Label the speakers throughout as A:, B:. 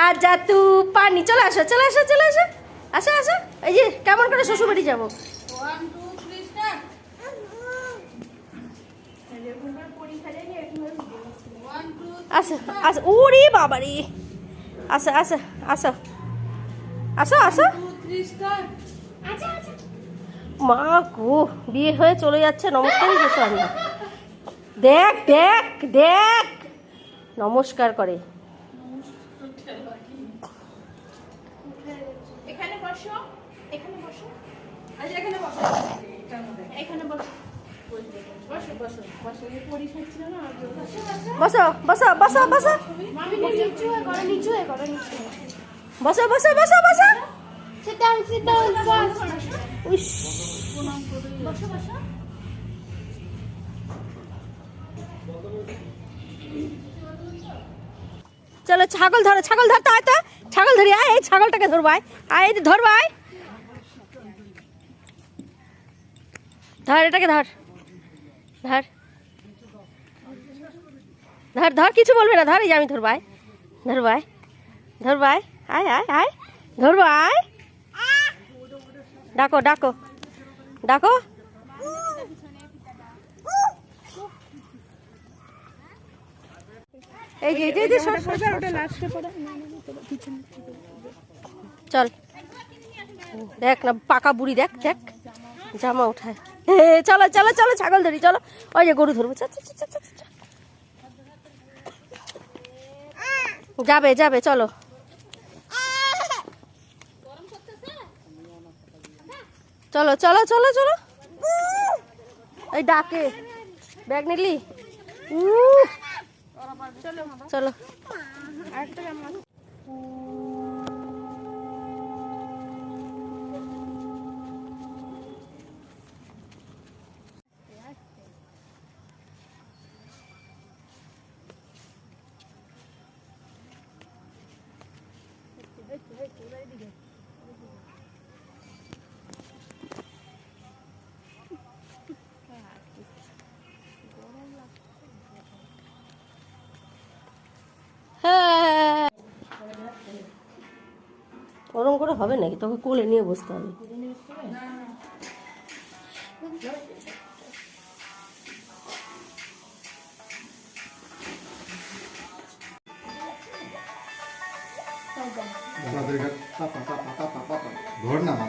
A: আর যা তু পানি। চলে আসো চলে আসো চলে আসো, আসো আসো। এই যে কেমন করে শ্বশুর বাড়ি যাবো। আসো আসো, ওরে বাবারে, আসো আসো আসো আসো আসো। মা গো, বিয়ে হয়ে চলে যাচ্ছে, নমস্কারই করছো আমি। দেখ দেখ দেখ, নমস্কার করে।
B: এখানে বসো, এখানে বসো, আজ এখানে বসো, এখানে বসো, বসো বসো বসো। এই পরীক্ষা ছিল না,
A: বসো বসো বসো বসো
B: মামি নিচু হয়ে করো, নিচু হয়ে করো, নিচু হয়ে।
A: বসো বসো বসো বসো।
B: Sit down first.
A: উইশ,
B: বসো বসো।
A: চলো ছাগল ধরো, ছাগল ধরতে হয় তো, ছাগল ধরি আয়, এই ছাগলটাকে ধরবাই, আয় এই ধরবাই, ধর এটাকে ধর, ধর ধর ধর, কিছু বলবে না, ধর, এই যে আমি ধরবাই, ধরবাই ধরবাই, আয় আয় আয়, ধরবাই, ডাকো ডাকো ডাকো। এই যে এই যে সর, সর, সর, সর। চল দেখ না, পাকা বুড়ি, দেখ দেখ জামা উঠায়। চলো চলো চলো, ছাগল ধরি, চলো। ওই যে গরু ধরবো, চল, চল, চল, চল, চল, চল। যাবে যাবে, চলো। চলো চলো চলো চলো। এই ডাকে, ব্যাগ নিলি? চলো। হ্যাঁ, ওরম করে হবে নাকি? তোকে কোলে নিয়ে বসতে হবে।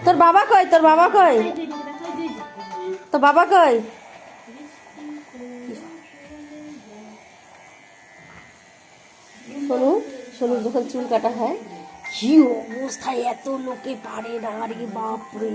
A: তোর বাবা কই? তোর বাবা কই? তোর বাবা কই? শোনু, শোনু যখন চুল কাটা হয় কি অবস্থায়, এত লোকে পারে না রে বাপরে।